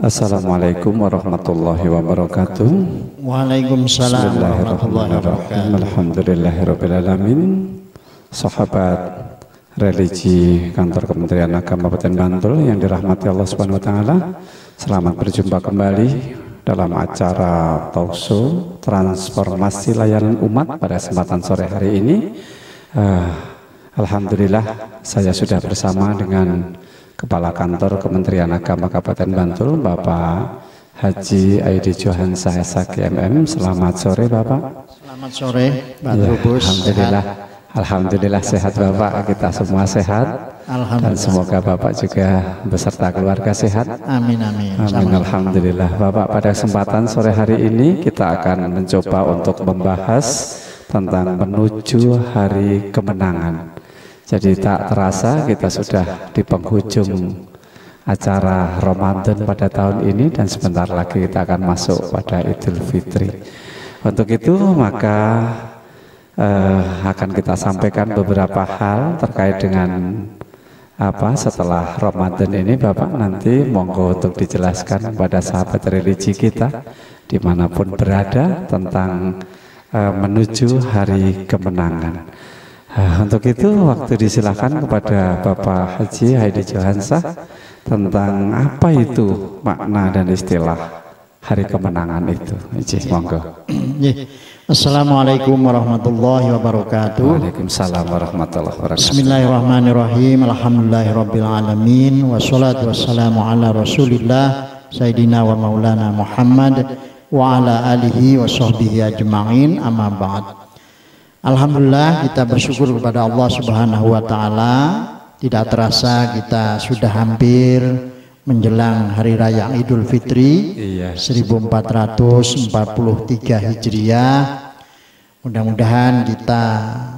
Assalamualaikum warahmatullahi wabarakatuh. Waalaikumsalam warahmatullahi wabarakatuh. Alhamdulillahirrabbilalamin. Sahabat religi kantor Kementerian Agama Kabupaten Bantul yang dirahmati Allah Subhanahu wa taala. Selamat berjumpa kembali dalam acara talkshow transformasi layanan umat pada kesempatan sore hari ini. Alhamdulillah saya sudah bersama dengan Kepala Kantor Kementerian Agama Kabupaten Bantul, Bapak Haji Aidi Johansa SHG MM. Selamat sore Bapak. Selamat sore Pak Trubus. Alhamdulillah, alhamdulillah sehat Bapak, kita semua sehat. Dan semoga Bapak juga beserta keluarga sehat. Amin amin. Amin alhamdulillah. Bapak, pada kesempatan sore hari ini kita akan mencoba untuk membahas tentang menuju hari kemenangan. Jadi tak terasa kita sudah di penghujung acara Ramadan pada tahun ini dan sebentar lagi kita akan masuk pada Idul Fitri. Untuk itu maka akan kita sampaikan beberapa hal terkait dengan setelah Ramadan ini. Bapak nanti monggo untuk dijelaskan kepada sahabat religi kita dimanapun berada tentang menuju hari kemenangan. Untuk itu waktu disilakan kepada Bapak Haji Aidi Johansa tentang apa itu makna dan istilah hari kemenangan itu. Monggo. Assalamualaikum warahmatullahi wabarakatuh. Waalaikumsalam warahmatullahi wabarakatuh. Bismillahirrahmanirrahim. Alhamdulillahirabbil alamin wassalatu wassalamu ala Rasulillah Sayyidina wa Maulana Muhammad wa ala alihi wa sahbihi ajma'in, amma ba'd. Alhamdulillah kita bersyukur kepada Allah Subhanahu wa taala. Tidak terasa kita sudah hampir menjelang hari raya Idul Fitri 1443 Hijriah. Mudah-mudahan kita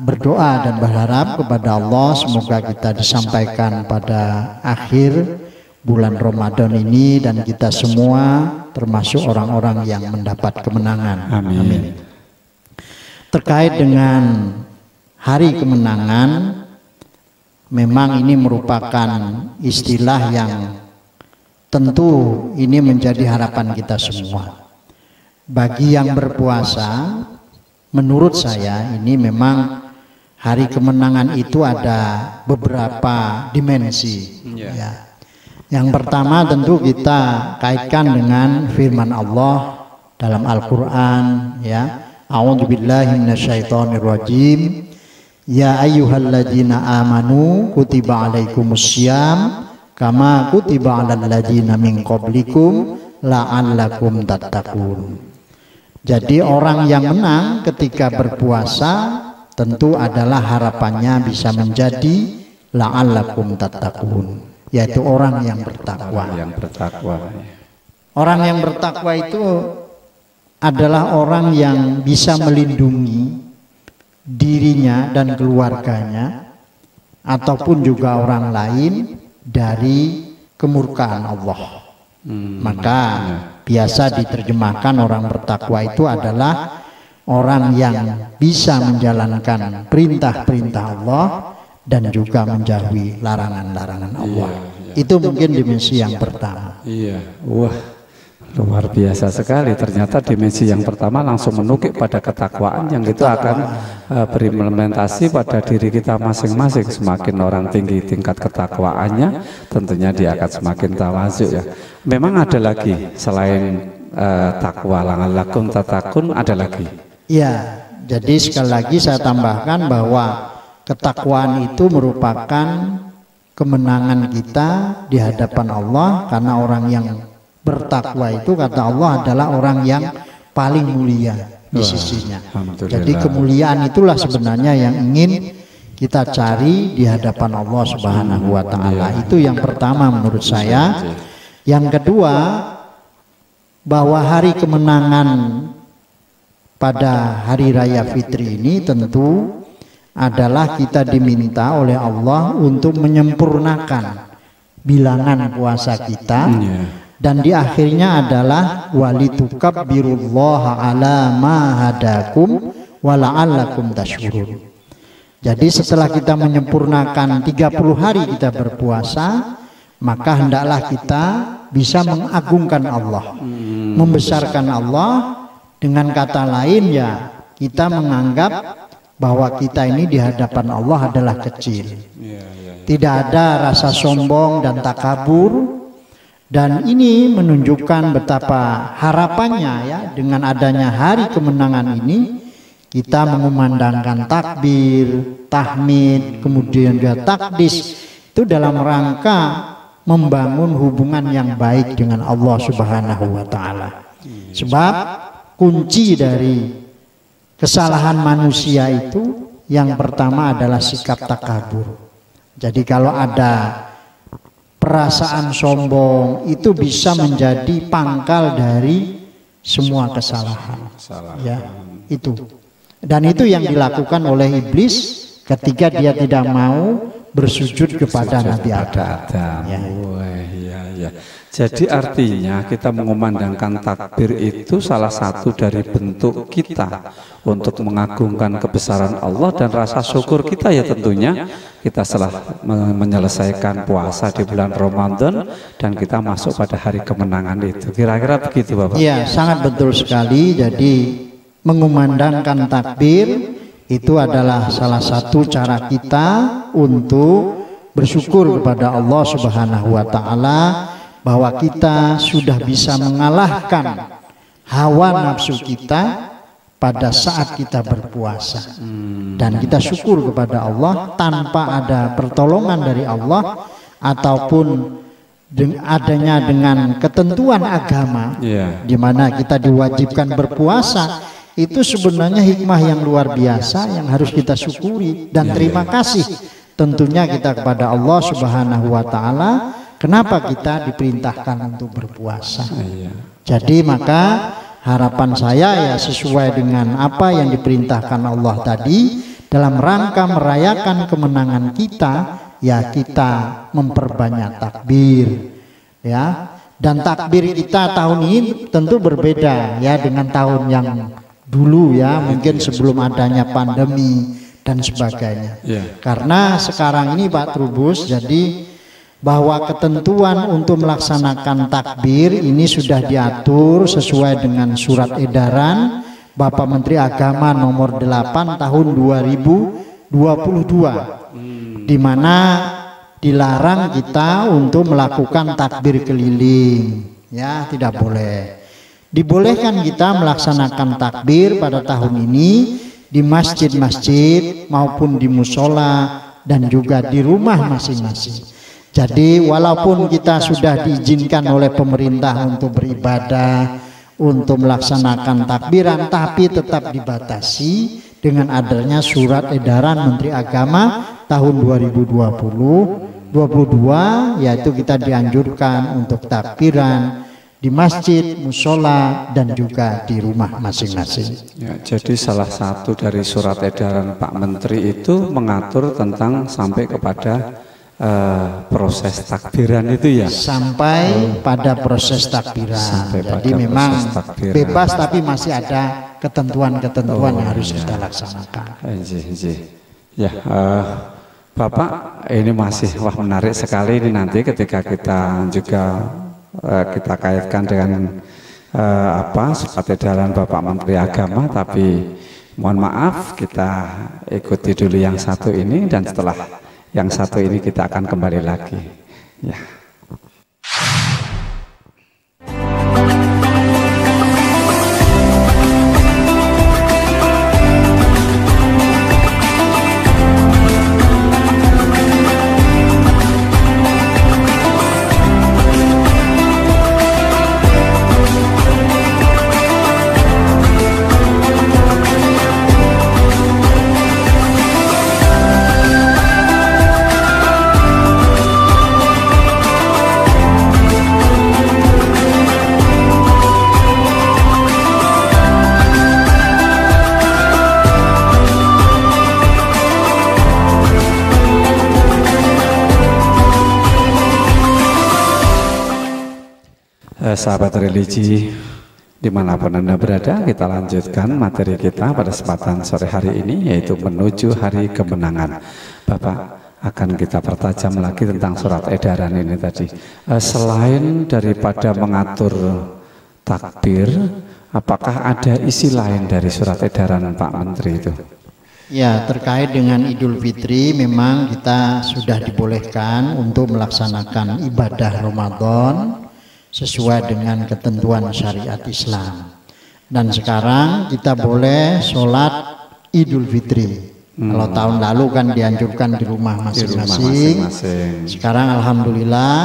berdoa dan berharap kepada Allah semoga kita disampaikan pada akhir bulan Ramadan ini dan kita semua termasuk orang-orang yang mendapat kemenangan. Amin. Terkait dengan hari kemenangan, memang ini merupakan istilah yang tentu ini menjadi harapan kita semua. Bagi yang berpuasa, menurut saya ini memang hari kemenangan itu ada beberapa dimensi. Ya. Yang pertama tentu kita kaitkan dengan firman Allah dalam Al-Quran, ya. A'udzubillahi minasyaitonirrajim. Ya ayyuhalladzina amanu kutiba alaikumussyam kama kutiba alal ladzina min qablikum la'allakum tattaqun. Jadi orang yang menang ketika berpuasa tentu adalah harapannya bisa menjadi la'allakum tattaqun, yaitu orang yang bertakwa. Orang yang bertakwa itu adalah orang yang bisa melindungi dirinya dan keluarganya ataupun juga orang lain dari kemurkaan Allah. Maka biasa diterjemahkan orang bertakwa itu adalah orang yang bisa menjalankan perintah-perintah Allah dan juga menjauhi larangan-larangan Allah. Itu mungkin dimensi yang pertama. Wah, luar biasa sekali. Ternyata dimensi yang pertama langsung menukik pada ketakwaan yang itu akan berimplementasi pada diri kita masing-masing. Semakin orang tinggi tingkat ketakwaannya, tentunya dia akan semakin tawadhu, ya. Memang ada lagi selain takwa, la'allakum tattaqun, ada lagi. Ya, jadi sekali lagi saya tambahkan bahwa ketakwaan itu merupakan kemenangan kita di hadapan Allah, karena orang yang bertakwa itu kata Allah adalah orang yang paling mulia di sisinya. Jadi kemuliaan itulah sebenarnya yang ingin kita cari di hadapan Allah Subhanahu wa taala. Itu yang pertama menurut saya. Yang kedua, bahwa hari kemenangan pada hari raya Fitri ini tentu adalah kita diminta oleh Allah untuk menyempurnakan bilangan puasa kita. Dan di akhirnya adalah walitukabbirullaha ala ma hadakum wa la'allakum tashkurun. Jadi setelah kita menyempurnakan 30 hari kita berpuasa, maka hendaklah kita bisa mengagungkan Allah, membesarkan Allah. Dengan kata lain ya, kita menganggap bahwa kita ini di hadapan Allah adalah kecil. Tidak ada rasa sombong dan takabur. Dan ini menunjukkan betapa harapannya ya, dengan adanya hari kemenangan ini kita mengumandangkan takbir, tahmid, kemudian juga takdis, itu dalam rangka membangun hubungan yang baik dengan Allah Subhanahu wa taala. Sebab kunci dari kesalahan manusia itu yang pertama adalah sikap takabur. Jadi kalau ada perasaan sombong itu bisa menjadi pangkal dari semua kesalahan. Ya, itu. Dan itu yang dilakukan oleh iblis ketika dia tidak mau bersujud kepada Nabi Adam. Ya. Jadi artinya kita mengumandangkan takbir itu salah satu dari bentuk kita untuk mengagungkan kebesaran Allah dan rasa syukur kita ya tentunya kita setelah menyelesaikan puasa di bulan Ramadan dan kita masuk pada hari kemenangan itu. Kira-kira begitu Bapak? Iya, sangat betul sekali. Jadi mengumandangkan takbir itu adalah salah satu cara kita untuk bersyukur kepada Allah Subhanahu wa taala bahwa kita sudah bisa mengalahkan hawa nafsu kita pada saat kita berpuasa. Dan kita syukur kepada Allah tanpa ada pertolongan dari Allah ataupun adanya dengan ketentuan agama di mana kita diwajibkan berpuasa. Itu sebenarnya hikmah yang luar biasa yang harus kita syukuri dan terima kasih tentunya kita kepada Allah Subhanahu wa taala. Kenapa kita diperintahkan untuk berpuasa? Jadi maka harapan saya ya sesuai dengan apa yang diperintahkan Allah tadi dalam rangka merayakan kemenangan kita, ya kita memperbanyak takbir, ya. Dan takbir kita tahun ini tentu berbeda ya dengan tahun yang dulu ya, mungkin sebelum adanya pandemi dan sebagainya. Karena sekarang ini Pak Trubus, jadi bahwa ketentuan untuk melaksanakan takbir ini sudah diatur sesuai dengan surat edaran Bapak Menteri Agama nomor 8 tahun 2022, di mana dilarang kita untuk melakukan takbir keliling, ya tidak boleh. Dibolehkan kita melaksanakan takbir pada tahun ini di masjid-masjid maupun di musola dan juga di rumah masing-masing. Jadi walaupun kita sudah diizinkan oleh pemerintah untuk beribadah, untuk melaksanakan takbiran, tapi tetap dibatasi dengan adanya surat edaran Menteri Agama tahun 2022, yaitu kita dianjurkan untuk takbiran di masjid, musola, dan juga di rumah masing-masing. Ya, jadi salah satu dari surat edaran Pak Menteri itu mengatur tentang sampai kepada proses takbiran itu ya, sampai pada proses takbiran. Jadi memang bebas tapi masih ada ketentuan-ketentuan yang harus kita laksanakan. Ya, Bapak, ini masih menarik sekali ini nanti ketika kita juga kita kaitkan dengan surat edaran Bapak Menteri Agama, tapi mohon maaf kita ikuti dulu yang satu ini dan setelah yang satu ini kita akan kembali lagi. Ya. Sahabat religi dimanapun Anda berada, kita lanjutkan materi kita pada kesempatan sore hari ini, yaitu menuju hari kemenangan. Bapak, akan kita pertajam lagi tentang surat edaran ini tadi. Selain daripada mengatur takbir, apakah ada isi lain dari surat edaran Pak Menteri itu? Ya, terkait dengan Idul Fitri memang kita sudah dibolehkan untuk melaksanakan ibadah Ramadan sesuai dengan ketentuan syariat Islam. Dan sekarang kita boleh sholat Idul Fitri. Kalau tahun lalu kan dianjurkan di rumah masing-masing. Sekarang alhamdulillah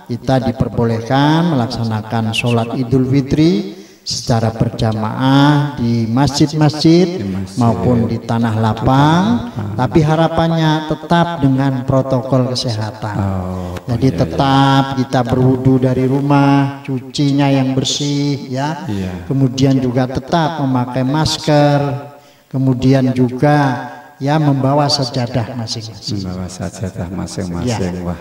kita diperbolehkan melaksanakan sholat Idul Fitri secara berjamaah di masjid-masjid maupun di tanah lapang, tapi harapannya tetap dengan protokol kesehatan. Jadi tetap kita berwudu dari rumah, cucinya yang bersih ya. Kemudian juga tetap memakai masker, kemudian juga ya membawa sajadah masing-masing. Membawa sajadah masing-masing. Wah,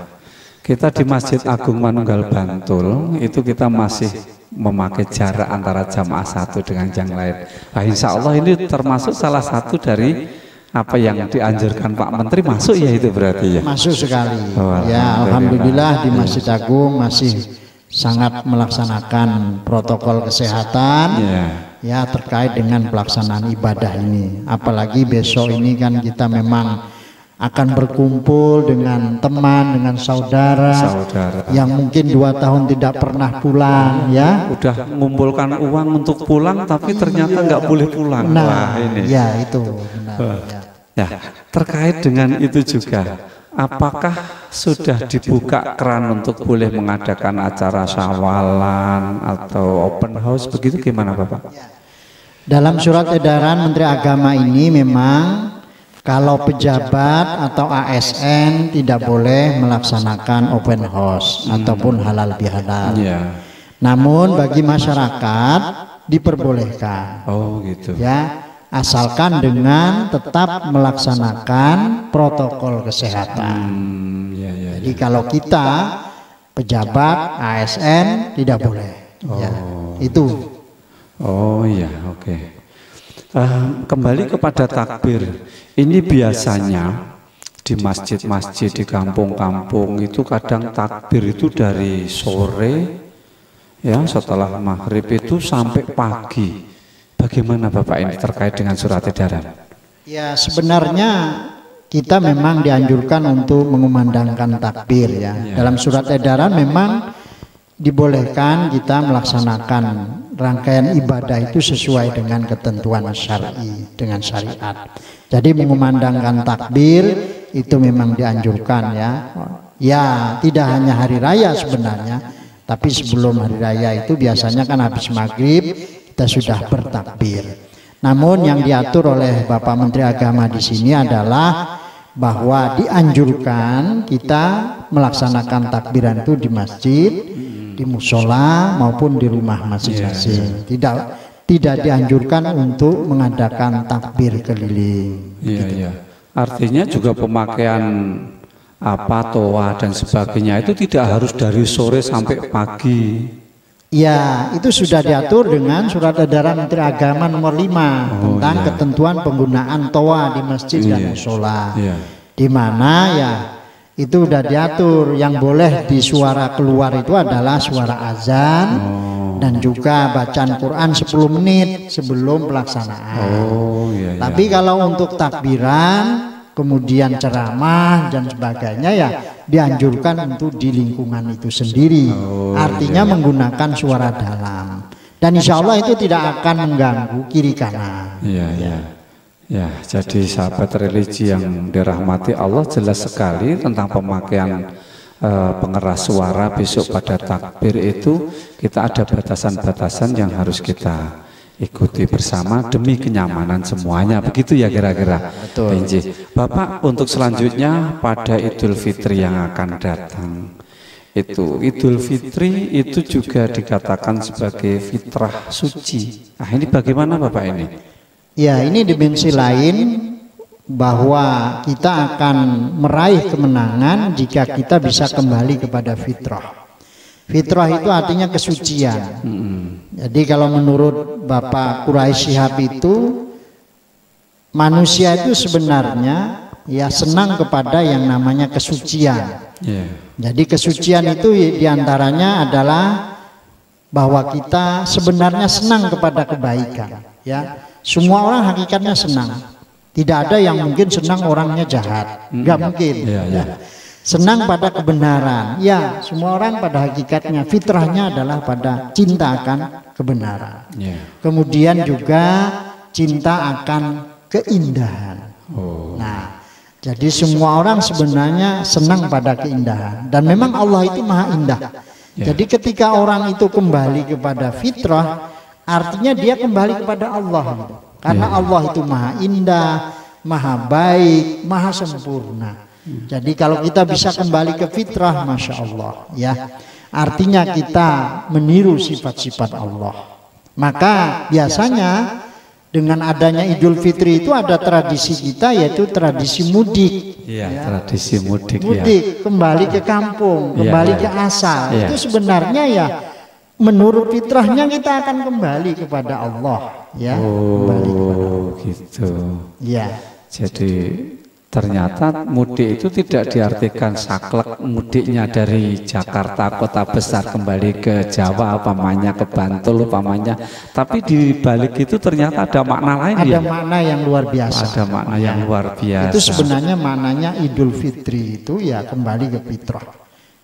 kita di Masjid Agung Manunggal Bantul itu kita masih memakai jarak antara jamaah satu dengan yang lain. Nah, insya Allah ini termasuk salah satu dari apa yang dianjurkan Pak Menteri, masuk ya itu berarti ya? Masuk sekali. Ya, alhamdulillah di Masjid Agung masih sangat melaksanakan protokol kesehatan. Ya, terkait dengan pelaksanaan ibadah ini. Apalagi besok ini kan kita memang akan berkumpul dengan teman, dengan saudara yang mungkin 2 tahun tidak pernah pulang ya. Udah mengumpulkan uang untuk pulang tapi ternyata nggak boleh pulang. Nah, ini. Ya itu benar. Ya, terkait dengan itu juga, apakah sudah dibuka keran untuk boleh mengadakan acara syawalan atau open house begitu, gimana Bapak? Dalam surat edaran Menteri Agama ini memang kalau pejabat atau ASN tidak boleh melaksanakan open house ataupun halal bihalal. Namun bagi masyarakat diperbolehkan. Oh gitu. Ya, asalkan dengan tetap melaksanakan protokol kesehatan. Jadi kalau kita pejabat ASN tidak boleh. Ya, itu. Oh iya, oke. Kembali kepada takbir. Ini biasanya di masjid-masjid di kampung-kampung itu kadang takbir itu dari sore ya, setelah maghrib itu sampai pagi. Bagaimana Bapak ini terkait dengan surat edaran? Ya, sebenarnya kita memang dianjurkan untuk mengumandangkan takbir ya. Dalam surat edaran memang dibolehkan kita melaksanakan rangkaian ibadah itu sesuai dengan ketentuan syar'i, dengan syariat. Jadi mengumandangkan takbir itu memang dianjurkan ya. Ya, tidak hanya hari raya sebenarnya, tapi sebelum hari raya itu biasanya kan habis maghrib kita sudah bertakbir. Namun yang diatur oleh Bapak Menteri Agama di sini adalah bahwa dianjurkan kita melaksanakan takbiran itu di masjid, di musola maupun di rumah masing-masing. Tidak dianjurkan untuk mengadakan takbir keliling. Artinya juga pemakaian toa dan sebagainya itu tidak harus dari sore sampai pagi. Ya, itu sudah diatur dengan surat edaran Menteri Agama nomor 5 tentang ketentuan penggunaan toa di masjid dan musola. Di mana ya itu sudah diatur, yang boleh di suara keluar itu adalah suara azan dan juga bacaan Quran 10 menit sebelum pelaksanaan. Tapi kalau untuk takbiran, kemudian ceramah dan sebagainya ya dianjurkan untuk di lingkungan itu sendiri. Artinya menggunakan suara dalam. Dan insya Allah itu tidak akan mengganggu kiri kanan. Ya, jadi sahabat religi yang dirahmati Allah, jelas sekali tentang pemakaian pengeras suara besok pada takbir itu kita ada batasan-batasan yang harus kita ikuti bersama demi kenyamanan semuanya, begitu ya kira-kira. Bapak, untuk selanjutnya pada Idul Fitri yang akan datang itu, Idul Fitri itu juga dikatakan sebagai fitrah suci. Nah, ini bagaimana Bapak ini? Ya, ini dimensi lain bahwa kita akan meraih kemenangan jika kita bisa kembali kepada fitrah. Fitrah itu artinya kesucian. Jadi kalau menurut Bapak Quraisy Shihab itu manusia itu sebenarnya ya senang kepada yang namanya kesucian. Yeah. Jadi kesucian itu diantaranya adalah bahwa kita sebenarnya senang kepada kebaikan. Ya, semua orang hakikatnya senang. Tidak ada yang mungkin senang orangnya jahat, nggak mungkin. Ya. Senang pada kebenaran. Ya, semua orang pada hakikatnya fitrahnya adalah pada cinta akan kebenaran. Yeah. Kemudian juga cinta akan keindahan. Nah, jadi semua orang sebenarnya senang pada keindahan. Dan memang Allah itu maha indah. Jadi ketika orang itu kembali kepada fitrah, artinya dia kembali kepada Allah gitu. Karena Allah itu maha indah, maha baik, maha sempurna. Jadi kalau kita bisa kembali ke fitrah, Masya Allah ya, artinya kita meniru sifat-sifat Allah. Maka biasanya dengan adanya Idul Fitri itu ada tradisi kita, yaitu tradisi mudik. Iya, ya. Tradisi mudik. Mudik, kembali ke kampung, kembali ke asal. Itu sebenarnya ya menurut fitrahnya kita akan kembali kepada Allah. Ya, kembali kepada Allah. Gitu. Ya. Jadi ternyata mudik itu tidak diartikan saklek mudiknya dari Jakarta kota besar kembali ke Jawa, umpamanya ke Bantul umpamanya, tapi di balik itu ternyata ada makna lain. Ada makna yang luar biasa. Ada makna yang luar biasa. Itu sebenarnya maknanya Idul Fitri itu ya kembali ke fitrah.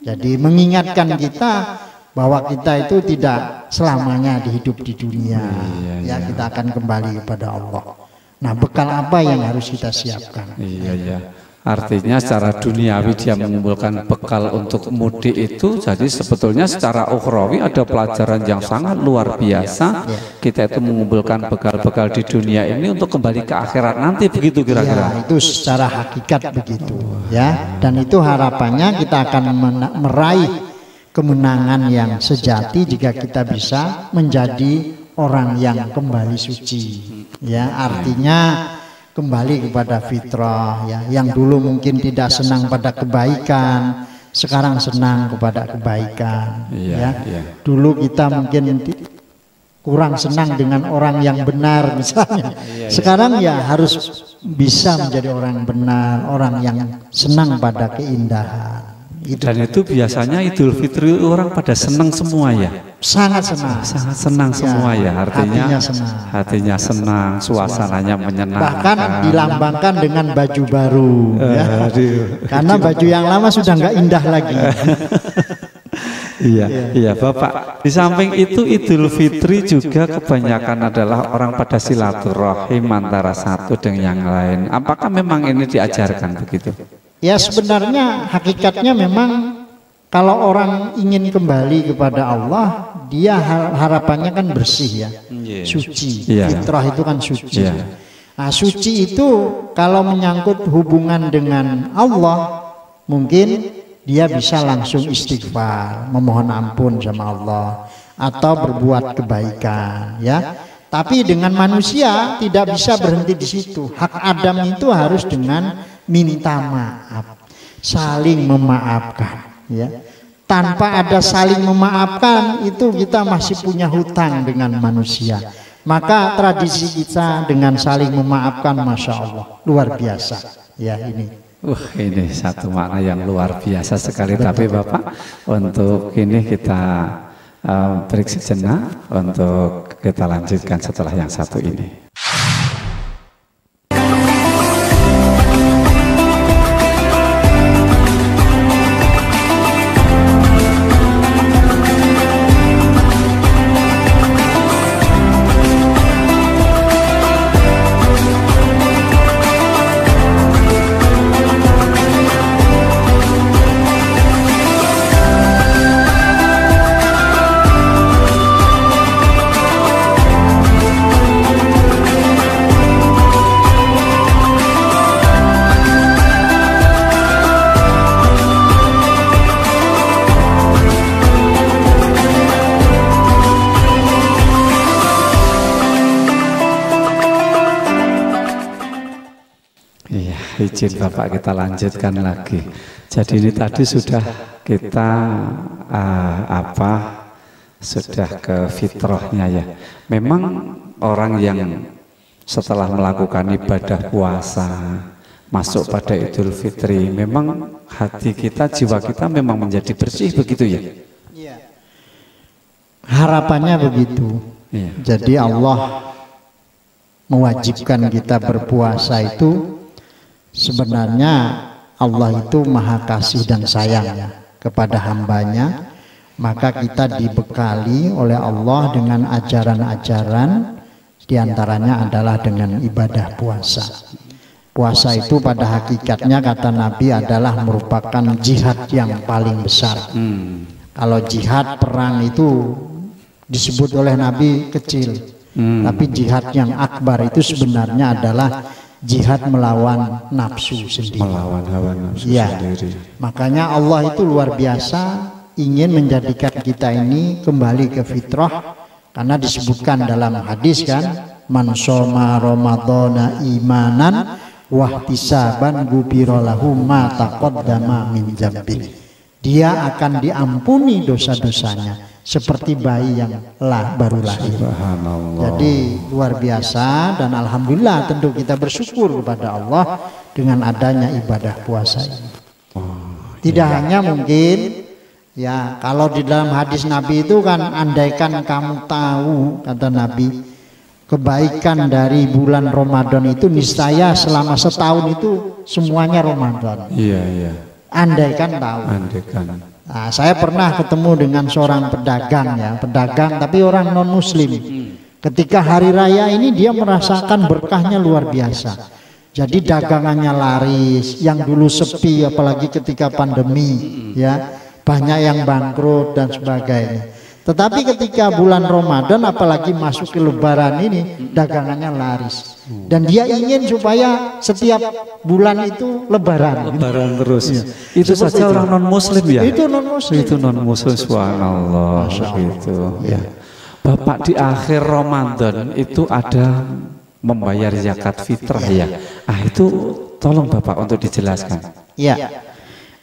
Jadi mengingatkan kita bahwa kita itu tidak selamanya hidup di dunia. Ya, kita akan kembali kepada Allah. Nah, bekal apa yang harus kita siapkan? Iya. Artinya secara duniawi dia mengumpulkan bekal untuk mudik itu, jadi sebetulnya secara ukhrawi ada pelajaran yang sangat luar biasa. Kita itu mengumpulkan bekal-bekal di dunia ini untuk kembali ke akhirat nanti, begitu kira-kira. Ya, itu secara hakikat begitu ya. Dan itu harapannya kita akan meraih kemenangan yang sejati jika kita bisa menjadi orang yang kembali suci. Ya, artinya kembali kepada fitrah ya, yang dulu mungkin tidak senang pada kebaikan, sekarang senang kepada kebaikan. Dulu kita mungkin kurang senang dengan orang yang benar misalnya. Sekarang ya harus bisa menjadi orang benar, orang yang senang pada keindahan. Dan itu biasanya Idul Fitri orang pada senang semua ya. Sangat senang. Sangat senang semua ya. Artinya hatinya senang, suasananya menyenangkan. Bahkan dilambangkan dengan baju baru. Ya. Karena baju yang lama sudah nggak indah lagi. Iya Bapak. Di samping itu Idul Fitri juga kebanyakan adalah orang pada silaturahim antara satu dengan yang lain. Apakah memang ini diajarkan begitu? Ya, sebenarnya hakikatnya memang kalau orang ingin kembali kepada Allah, dia harapannya kan bersih ya, suci. Fitrah itu kan suci. Nah, suci itu kalau menyangkut hubungan dengan Allah, mungkin dia bisa langsung istighfar, memohon ampun sama Allah, atau berbuat kebaikan ya. Tapi dengan manusia tidak bisa berhenti di situ. Hak Adam itu harus dengan minta maaf, saling memaafkan ya. Tanpa ada saling memaafkan itu kita masih punya hutang dengan manusia. Maka tradisi kita dengan saling memaafkan, Masya Allah, luar biasa ya ini. Ini satu makna yang luar biasa sekali. Tapi Bapak, untuk ini kita break sejenak untuk kita lanjutkan setelah yang satu ini. Izin Bapak kita lanjutkan lagi. Jadi ini tadi sudah kita sudah ke fitrahnya ya. Memang orang yang setelah melakukan ibadah puasa, masuk pada Idul Fitri, memang hati kita, jiwa kita memang menjadi bersih begitu ya? Iya. Harapannya begitu. Iya. Jadi Allah mewajibkan kita berpuasa itu sebenarnya Allah itu maha kasih dan sayang kepada hambanya, maka kita dibekali oleh Allah dengan ajaran-ajaran, diantaranya adalah dengan ibadah puasa. Puasa itu pada hakikatnya kata Nabi adalah merupakan jihad yang paling besar. Kalau jihad perang itu disebut oleh Nabi kecil, tapi jihad yang akbar itu sebenarnya adalah jihad melawan nafsu sendiri. Melawan hawa nafsu sendiri. Makanya Allah itu luar biasa ingin menjadikan kita ini kembali ke fitrah, karena disebutkan dalam hadis kan, man shoma ramadhana imanan wahtisaban ghufira lahu ma taqaddama min dzambi. Dia akan diampuni dosa-dosanya seperti bayi yang baru lahir. Jadi luar biasa, dan alhamdulillah tentu kita bersyukur kepada Allah dengan adanya ibadah puasa ini. Tidak hanya mungkin ya, kalau di dalam hadis Nabi itu kan, andaikan kamu tahu, kata Nabi, kebaikan dari bulan Ramadan itu niscaya selama setahun itu semuanya Ramadan. Iya, iya. Andaikan tahu. Andaikan. Nah, saya pernah ketemu dengan seorang pedagang ya, pedagang tapi orang non muslim. Ketika hari raya ini dia merasakan berkahnya luar biasa. Jadi dagangannya laris, yang dulu sepi apalagi ketika pandemi ya, banyak yang bangkrut dan sebagainya. Tetapi ketika bulan Ramadan apalagi masuk ke lebaran ini, dagangannya laris. Dan dia ingin supaya setiap bulan itu lebaran. Lebaran terus. Ya. Itu saja orang non muslim ya? Itu non muslim. Itu non muslim, subhanallah. Gitu. Ya. Bapak di akhir Ramadan itu ada membayar zakat fitrah ya. Ah, itu tolong Bapak untuk dijelaskan. Ya.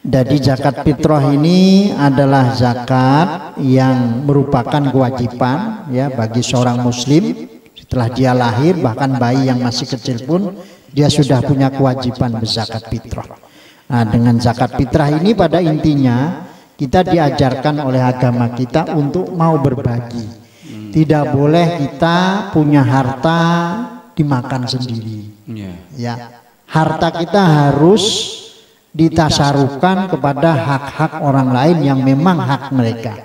Jadi zakat fitrah ini adalah zakat yang merupakan kewajiban ya bagi seorang muslim. Setelah dia lahir, bahkan bayi yang masih kecil pun dia sudah punya kewajiban berzakat fitrah. Nah, dengan zakat fitrah ini pada intinya kita diajarkan oleh agama kita untuk mau berbagi. Tidak boleh kita punya harta dimakan sendiri. Ya, harta kita harus ditasarufkan kepada hak-hak orang lain yang memang hak mereka.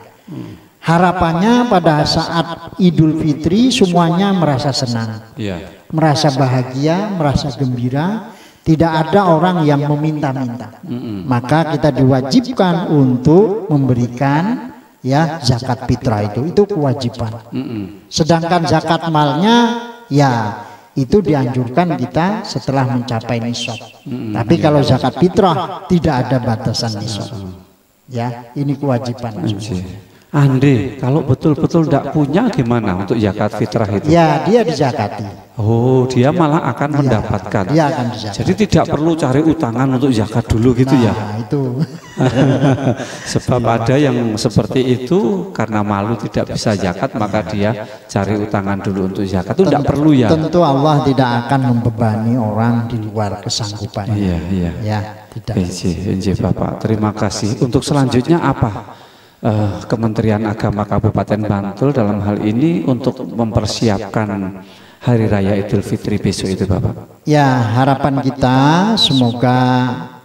Harapannya pada saat Idul Fitri semuanya merasa senang, merasa bahagia, merasa gembira, tidak ada orang yang meminta-minta. Maka kita diwajibkan untuk memberikan ya zakat fitrah, itu kewajiban. Sedangkan zakat malnya ya itu dianjurkan kita setelah mencapai nisab. Tapi kalau zakat fitrah tidak ada batasan nisab. Ya, ini kewajiban. Andi, kalau betul-betul tidak punya gimana untuk zakat fitrah itu? Ya, dia dizakati. Oh, dia malah akan mendapatkan. Dia akan dizakati. Jadi tidak perlu cari utangan untuk zakat dulu gitu ya? Itu. Sebab ada yang seperti itu karena malu tidak bisa zakat, maka dia cari utangan dulu untuk zakat. Itu tidak perlu ya? Tentu Allah tidak akan membebani orang di luar kesanggupannya. Iya, iya. Ya, tidak. Inji Bapak, terima kasih. Untuk selanjutnya apa? Kementerian Agama Kabupaten Bantul dalam hal ini untuk mempersiapkan Hari Raya Idul Fitri besok itu Bapak? Ya, harapan kita semoga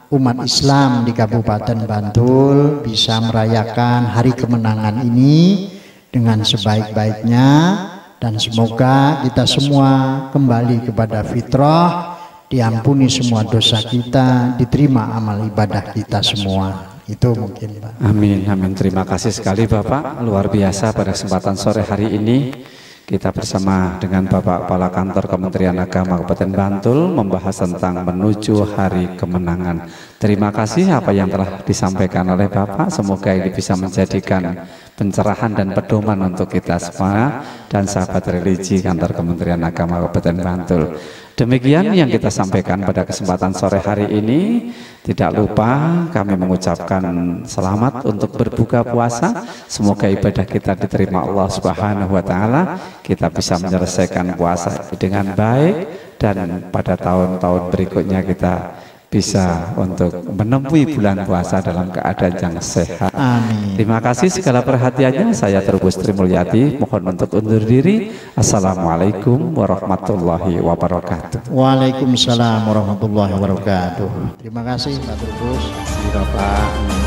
umat Islam di Kabupaten Bantul bisa merayakan hari kemenangan ini dengan sebaik-baiknya, dan semoga kita semua kembali kepada fitrah, diampuni semua dosa kita, diterima amal ibadah kita semua. Itu mungkin Pak. Amin, amin. Terima kasih sekali Bapak, luar biasa pada kesempatan sore hari ini kita bersama dengan Bapak Kepala Kantor Kementerian Agama Kabupaten Bantul membahas tentang menuju hari kemenangan. Terima kasih apa yang telah disampaikan oleh Bapak, semoga ini bisa menjadikan pencerahan dan pedoman untuk kita semua dan sahabat religi Kantor Kementerian Agama Kabupaten Bantul. Demikian yang kita sampaikan pada kesempatan sore hari ini. Tidak lupa kami mengucapkan selamat untuk berbuka puasa. Semoga ibadah kita diterima Allah Subhanahu wa taala. Kita bisa menyelesaikan puasa dengan baik, dan pada tahun-tahun berikutnya kita bisa untuk menempuh bulan puasa dalam keadaan yang sehat. Amin. Terima kasih segala perhatiannya. Saya Trubus Tri Mulyadi mohon untuk undur diri. Assalamualaikum warahmatullahi wabarakatuh. Waalaikumsalam warahmatullahi wabarakatuh. Terima kasih Pak Trubus. Bapak.